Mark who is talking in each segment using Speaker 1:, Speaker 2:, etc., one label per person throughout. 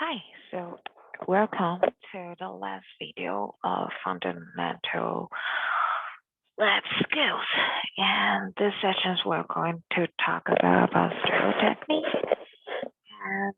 Speaker 1: Hi, so welcome to the last video of fundamental lab skills. And this sessions we're going to talk about sterile technique,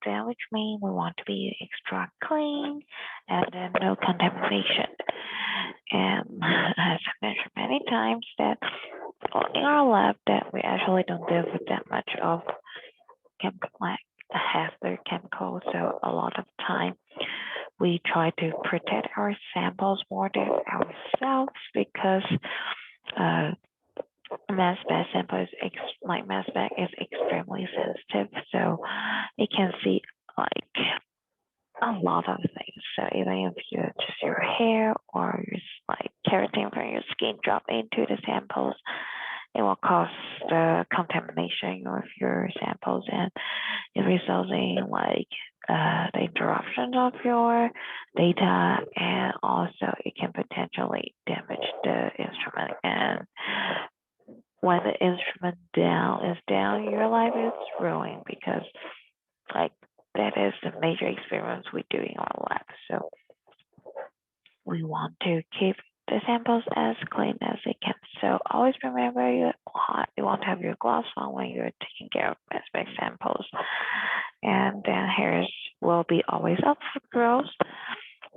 Speaker 1: and which means we want to be extra clean and then no contamination. And as I mentioned many times that in our lab that we actually don't deal with that much of chemical like hazard chemicals, so a lot of time we try to protect our samples more than ourselves because uh, mass spec sample is mass spec is extremely sensitive, so it can see like a lot of things. So even if you just your hair or your like keratin from your skin drop into the samples, it will cause the contamination of your samples, and it results in like the interruption of your data, and also it can potentially damage the instrument. And when the instrument is down, your life is ruined because like that is the major experiments we do in our lab. So we want to keep the samples as clean as they can. So always remember you want to have your gloves on when you're taking care of mass spec samples. And then hairs will be always up for growth.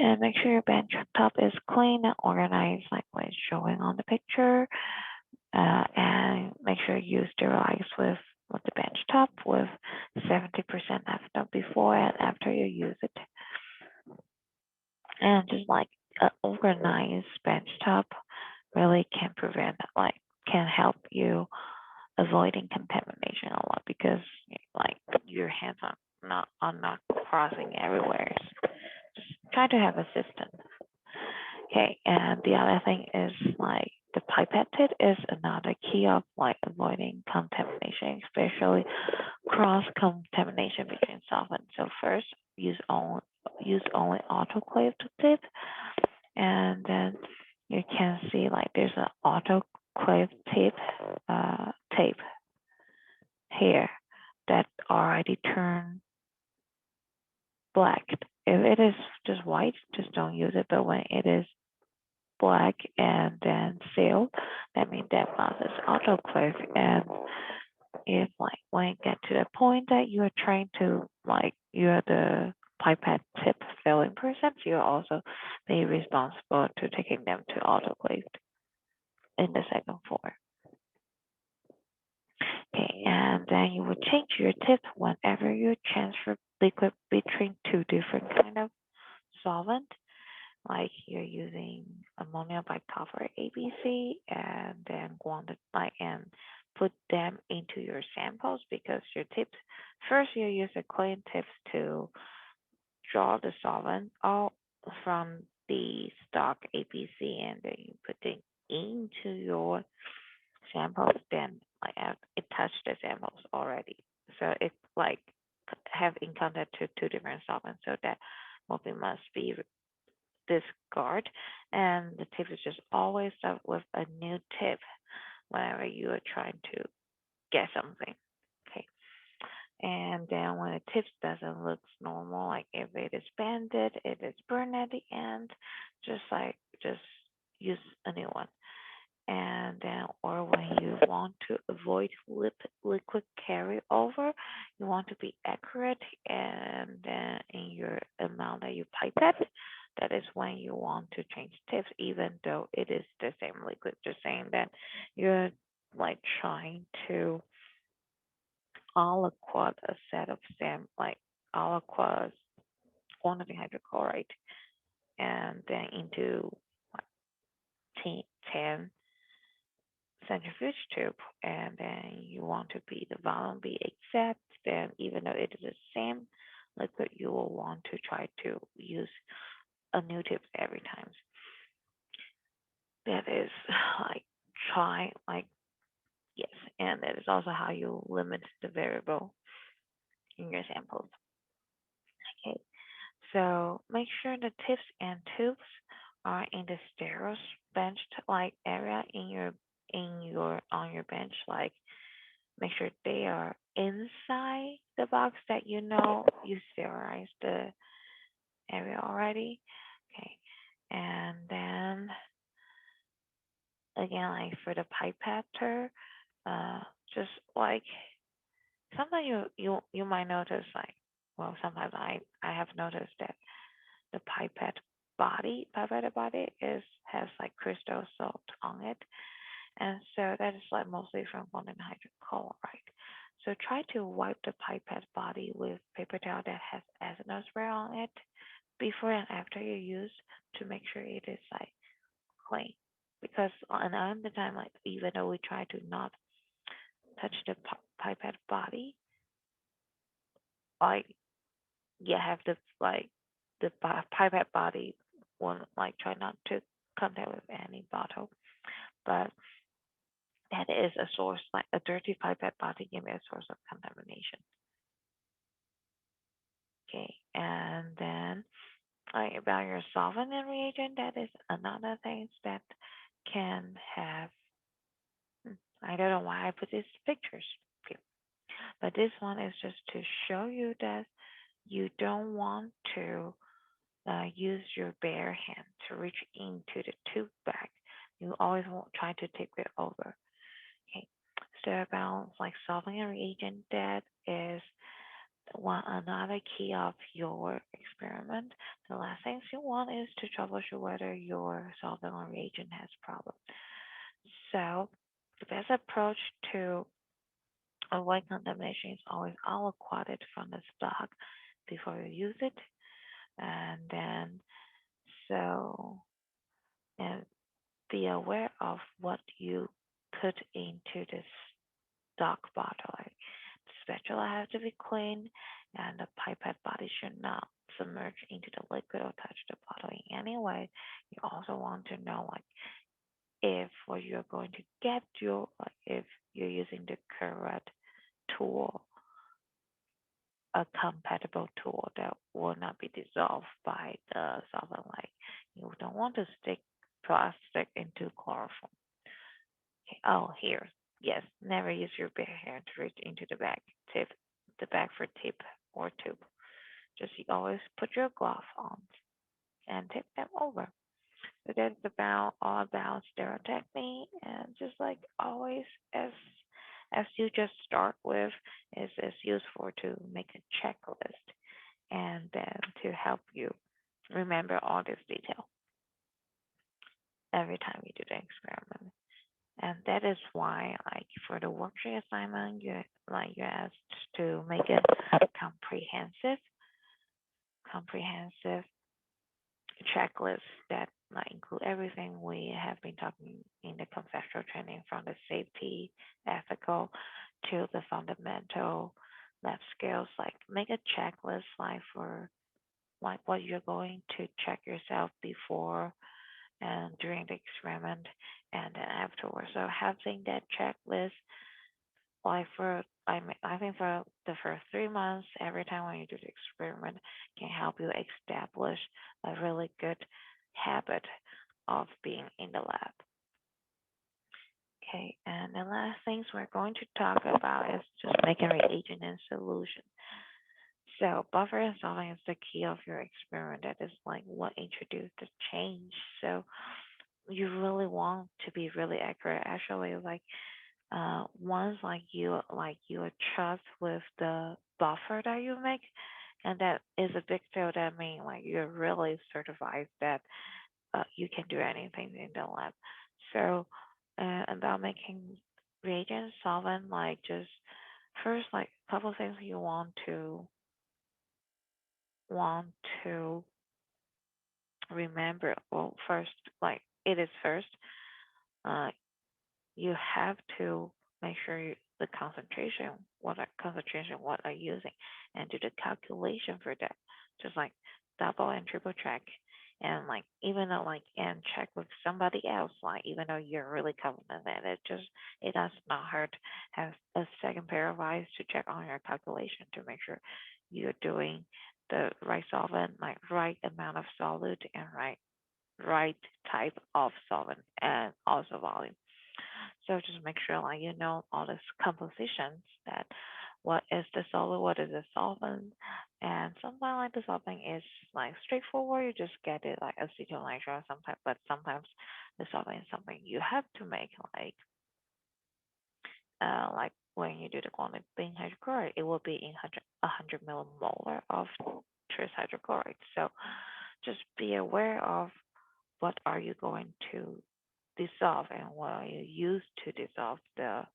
Speaker 1: And make sure your bench top is clean and organized like what is showing on the picture. And make sure you sterilize with the bench top with 70% after before and after you use it. And just like an organized bench top really can prevent can help you avoiding contamination a lot because like your hands are not crossing everywhere. Just try to have a system. Okay, and the other thing is like the pipette tip is another key of like avoiding contamination, especially cross contamination between solvents. So first, use only autoclave tip, and then you can see like there's an autoclave tape here that already turned black. If it is just white, just don't use it. But when it is black and then sealed, that means that process autoclave. And if like when it get to the point that you are trying to like you're the pipette tip filling person, you're also be responsible to taking them to autoclave in the second floor. Okay, and then you would change your tip whenever you transfer liquid between two different kind of solvent, like you're using ammonium bicarbonate ABC and then and put them into your samples because your tips first you use the clean tips to draw the solvent out from the stock ABC, and then you put it into your samples, then it touched the samples already. So it's like have in contact to two different solvents, so that movie must be discard. And the tip is just always start with a new tip whenever you are trying to get something. Okay. And then when the tip doesn't look normal, like if it is banded, it is burned at the end, just use a new one. And then or when you want to avoid liquid carryover, you want to be accurate and then in your amount that you pipette, that is when you want to change tips even though it is the same liquid. Just saying that you're like trying to aliquot a set of like aliquot quantity hydrochloride and then into 10 centrifuge tube, and then you want to be the volume be exact, then even though it is the same liquid, you will want to try to use a new tip every time. That is like try like yes, and that is also how you limit the variable in your samples. Okay, so make sure the tips and tubes are in the sterile benched like area in your on your bench, like make sure they are inside the box that you sterilize the area already. Okay. And then again, like for the pipetter, just like sometimes you might notice like, well, sometimes I have noticed that the pipette body is has like crystal salt on it, and so that is like mostly from ammonium hydrochloride. So try to wipe the pipette body with paper towel that has ethanol spray on it before and after you use to make sure it is like clean. Because on the time, like even though we try to not touch the pipette body, like you have to like the pipette body won't like try not to contact with any bottle, but that is a source like a dirty pipette body can be a source of contamination. Okay, and then like about your solvent and reagent, that is another thing that can have. I don't know why I put these pictures here, but this one is just to show you that you don't want to use your bare hand to reach into the tube bag. You always want try to tip it over. Okay. So about like solving a reagent, that is one another key of your experiment. The last things you want is to troubleshoot whether your solvent or reagent has problem. So the best approach to avoid contamination is always aliquot it from the stock before you use it. And then so and be aware of what you put into the stock bottle. Like the spatula has to be clean, and the pipette body should not submerge into the liquid or touch the bottle in any way. You also want to know like if what you're going to get your like if you're using the correct tool, a compatible tool that will not be dissolved by the solvent. Like you don't want to stick plastic into chloroform. Okay. Oh, here. Yes, never use your bare hand to reach into the bag for tip or tube. Just you always put your glove on and tip them over. So that's about all about sterile technique, and just like always, as you just start with, is useful to make a checklist and then to help you remember all this detail every time you do the experiment. And that is why, like for the worksheet assignment, you're asked to make it comprehensive checklist that like include everything we have been talking in the conceptual training, from the safety, ethical, to the fundamental lab skills. Like make a checklist like for like what you're going to check yourself before and during the experiment and then afterwards. So having that checklist, like I think for the first 3 months, every time when you do the experiment, can help you establish a really good habit of being in the lab. Okay, and the last things we're going to talk about is just making reagent and solution. So buffer and solving is the key of your experiment. That is like what introduced the change. So you really want to be really accurate. Actually, like once like you trust with the buffer that you make, and that is a big deal. That means like you're really certified that you can do anything in the lab. So about making reagents, solvent, like just first like a couple of things you want to remember. Well, first, like it is first. Uh, you have to make sure the concentration, what are you using, and do the calculation for that. Just like double and triple check, and like even though like and check with somebody else, like even though you're really confident that it does not hurt, have a second pair of eyes to check on your calculation to make sure you're doing the right solvent, like right amount of solute and right type of solvent and also volume. So just make sure like you know all these compositions that what is the solvent, what is the solvent, and sometimes like the solvent is like straightforward. You just get it like acetyl nitrite sometimes, but sometimes the solvent is something you have to make like when you do the quantum being hydrochloride, it will be in 100 millimolar of tris hydrochloride. So just be aware of what are you going to dissolve and what are you use to dissolve the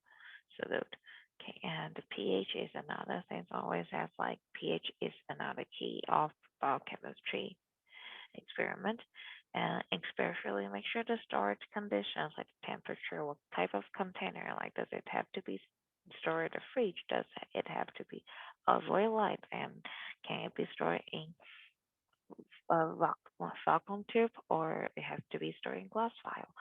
Speaker 1: solute. Okay, and the pH is another thing. So always have like pH is another key of biochemistry experiment. And especially make sure the storage conditions, like temperature, what type of container, like does it have to be stored in a fridge? Does it have to be very light? And can it be stored in a vacuum tube or it has to be stored in glass vial?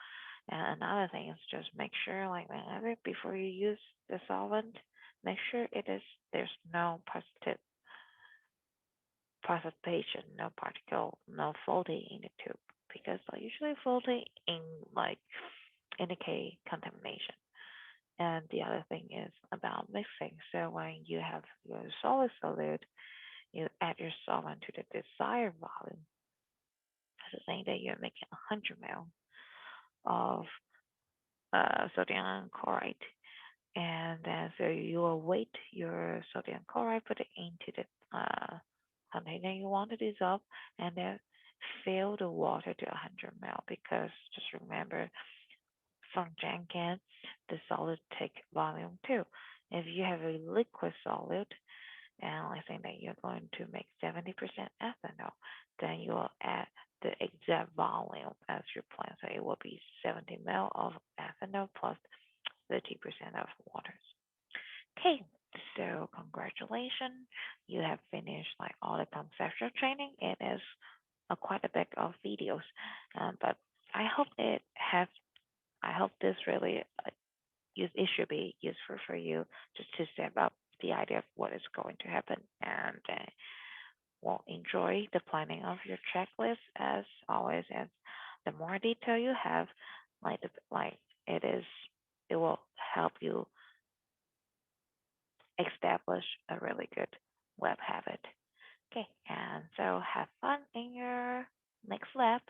Speaker 1: And another thing is just make sure, like whenever before you use the solvent, make sure there's no precipitation, no particle, no floating in the tube because like usually floating in like indicate contamination. And the other thing is about mixing. So when you have your solid solute, you add your solvent to the desired volume. So saying that you're making 100 ml of sodium chloride, and then so you will weight your sodium chloride, put it into the container you want to dissolve, and then fill the water to 100 ml because just remember from Jenkins, the solid take volume too. If you have a liquid solid, and I think that you're going to make 70% ethanol, then you will add the exact volume as your plan. So it will be 70 ml of ethanol plus 30% of water. Okay, so congratulations, you have finished like all the conceptual training. It is quite a bit of videos, but I hope it has. I hope this really it should be useful for you just to set up the idea of what is going to happen and will enjoy the planning of your checklist as always. And the more detail you have, like it is, it will help you establish a really good web habit. Okay, and so have fun in your next lab.